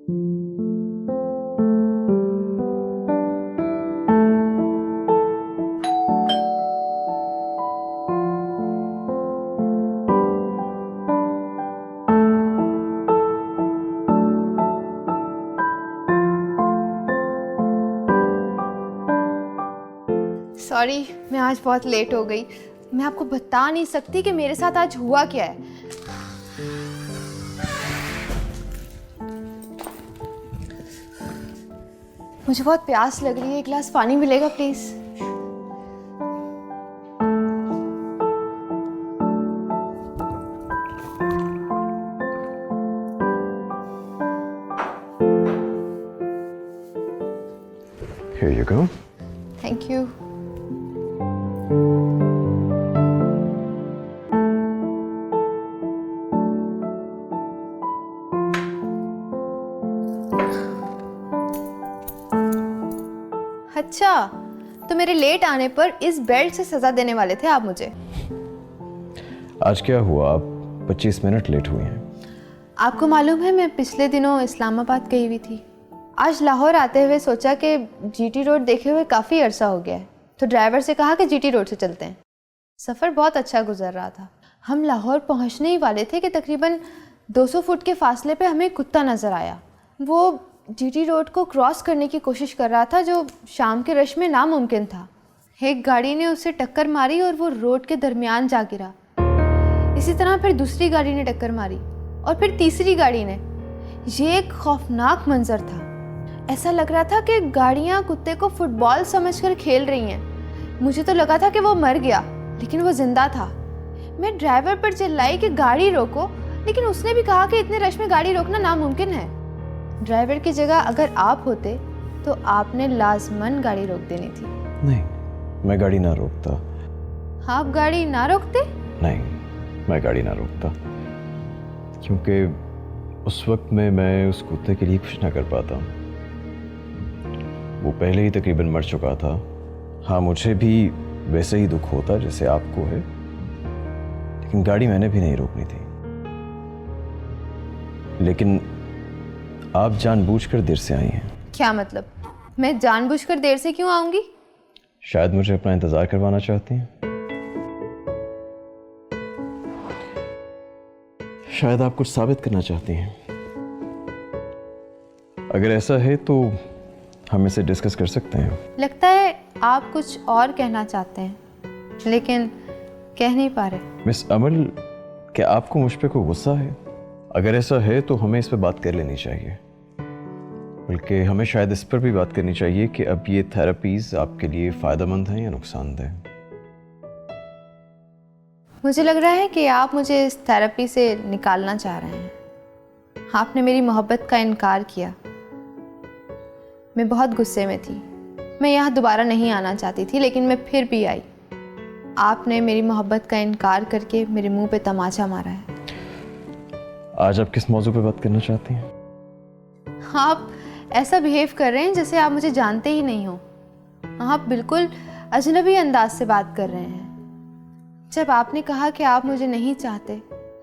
Sorry, मैं आज बहुत लेट हो गई। मैं आपको बता नहीं सकती कि मेरे साथ आज हुआ क्या है। मुझे बहुत प्यास लग रही है, एक गिलास पानी मिलेगा please? Here you go. Thank you. अच्छा, तो मेरे लेट आने पर इस बेल्ट से सजा देने वाले थे आप मुझे? आज क्या हुआ, आप 25 मिनट लेट हुई हैं। आपको मालूम है मैं पिछले दिनों इस्लामाबाद गई हुई थी। आज लाहौर आते हुए सोचा कि जीटी रोड देखे हुए काफ़ी अरसा हो गया है, तो ड्राइवर से कहा कि जीटी रोड से चलते हैं। सफ़र बहुत अच्छा गुजर रहा था। हम लाहौर पहुंचने ही वाले थे कि तकरीबन 200 फुट के फासले पे हमें कुत्ता नज़र आया। वो जीटी रोड को क्रॉस करने की कोशिश कर रहा था, जो शाम के रश में नामुमकिन था। एक गाड़ी ने उसे टक्कर मारी और वो रोड के दरमियान जा गिरा। इसी तरह फिर दूसरी गाड़ी ने टक्कर मारी और फिर तीसरी गाड़ी ने। ये एक खौफनाक मंजर था। ऐसा लग रहा था कि गाड़ियाँ कुत्ते को फुटबॉल समझकर खेल रही हैं। मुझे तो लगा था कि वो मर गया, लेकिन वो जिंदा था। मैं ड्राइवर पर चिल्लाई कि गाड़ी रोको, लेकिन उसने भी कहा कि इतने रश में गाड़ी रोकना नामुमकिन है। ड्राइवर की जगह अगर आप होते तो आपने लाजमन गाड़ी रोक देनी थी। नहीं, मैं गाड़ी ना रोकता। आप गाड़ी ना रोकते? नहीं, मैं गाड़ी ना रोकता, क्योंकि उस वक्त में मैं उस कुत्ते के लिए कुछ ना कर पाता। वो पहले ही तकरीबन मर चुका था। हाँ, मुझे भी वैसे ही दुख होता जैसे आपको है, लेकिन गाड़ी मैंने भी नहीं रोकनी थी। लेकिन आप जानबूझकर देर से आई हैं। क्या मतलब? मैं जानबूझकर देर से क्यों आऊंगी? शायद मुझे अपना इंतजार करवाना चाहती हैं। शायद आप कुछ साबित करना चाहती हैं। अगर ऐसा है तो हम इसे डिस्कस कर सकते हैं। लगता है आप कुछ और कहना चाहते हैं, लेकिन कह नहीं पा रहे। मिस अमल, क्या आपको मुझ पे कोई गुस्सा है? अगर ऐसा है तो हमें इस पे बात कर लेनी चाहिए। बल्कि हमें शायद इस पर भी बात करनी चाहिए कि अब ये थेरेपीज आपके लिए फ़ायदेमंद हैं या नुकसानदेह। मुझे लग रहा है कि आप मुझे इस थेरेपी से निकालना चाह रहे हैं। आपने मेरी मोहब्बत का इनकार किया। मैं बहुत गुस्से में थी। मैं यहाँ दोबारा नहीं आना चाहती थी, लेकिन मैं फिर भी आई। आपने मेरी मोहब्बत का इनकार करके मेरे मुंह पे तमाचा मारा है। आज आप किस मौजू पे बात करना चाहती हैं? आप ऐसा बिहेव कर रहे हैं जैसे आप मुझे जानते ही नहीं हो। आप बिल्कुल अजनबी अंदाज से बात कर रहे हैं। जब आपने कहा कि आप मुझे नहीं चाहते,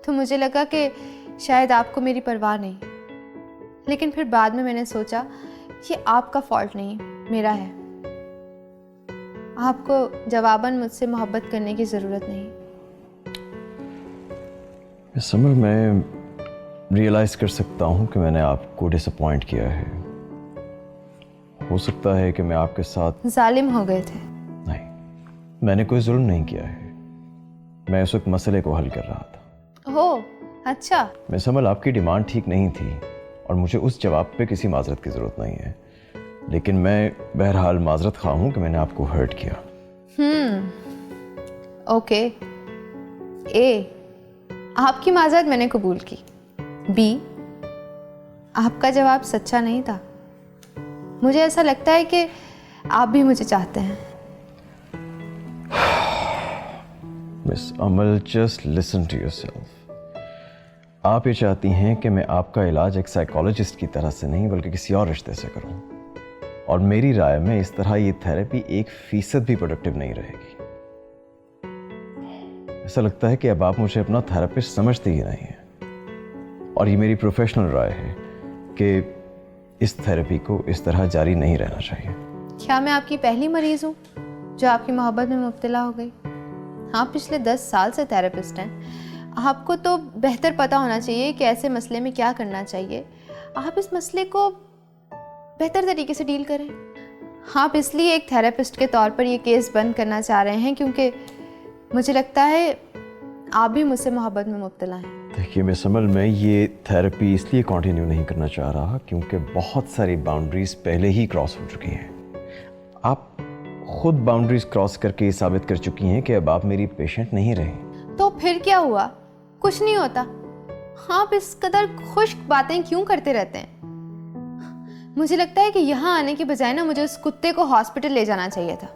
तो मुझे लगा कि शायद आपको मेरी परवाह नहीं। लेकिन फिर बाद में मैंने सोचा ये आपका फॉल्ट नहीं, मेरा है। आपको जवाबन मुझसे मोहब्बत करने की ज़रूरत नहीं। इस समय मैं रियलाइज़ कर सकता हूँ कि मैंने आपको डिसअपॉइंट किया है। हो सकता है कि मैं आपके साथ जालिम हो गए थे। नहीं, मैंने कोई जुल्म नहीं किया है। मैं उस वक्त मसले को हल कर रहा था। ओह, अच्छा। मिस अमल, आपकी डिमांड ठीक नहीं थी और मुझे उस जवाब पे किसी माजरत की ज़रूरत नहीं है, लेकिन मैं बहरहाल माजरत खा हूँ कि मैंने आपको हर्ट किया। ओके। ए, आपकी माजरत मैंने कबूल की। बी, आपका जवाब सच्चा नहीं था। मुझे ऐसा लगता है कि आप भी मुझे चाहते हैं। Miss Amal, just listen to yourself. आप ये चाहती हैं कि मैं आपका इलाज एक साइकोलॉजिस्ट की तरह से नहीं बल्कि किसी और रिश्ते से करूं, और मेरी राय में इस तरह ये थेरेपी 1% भी प्रोडक्टिव नहीं रहेगी। ऐसा लगता है कि अब आप मुझे अपना थेरेपिस्ट समझते ही नहीं हैं, और ये मेरी प्रोफेशनल राय है कि इस थेरेपी को इस तरह जारी नहीं रहना चाहिए। क्या मैं आपकी पहली मरीज़ हूँ जो आपकी मोहब्बत में मुब्तला हो गई? आप पिछले 10 साल से थेरेपिस्ट हैं। आपको तो बेहतर पता होना चाहिए कि ऐसे मसले में क्या करना चाहिए। आप इस मसले को बेहतर तरीके से डील करें। आप इसलिए एक थेरेपिस्ट के तौर पर ये केस बंद करना चाह रहे हैं क्योंकि मुझे लगता है आप भी मुझसे मोहब्बत में मुब्तला हैं। देखिए मिस अमल, मैं ये थेरेपी इसलिए कंटिन्यू नहीं करना चाह रहा क्योंकि बहुत सारी बाउंड्रीज पहले ही क्रॉस हो चुकी हैं। आप खुद बाउंड्रीज क्रॉस करके ये साबित कर चुकी हैं कि अब आप मेरी पेशेंट नहीं रही। तो फिर क्या हुआ? कुछ नहीं होता। आप इस कदर खुश्क बातें क्यों करते रहते हैं? मुझे लगता है कि यहाँ आने के बजाय ना मुझे उस कुत्ते को हॉस्पिटल ले जाना चाहिए था।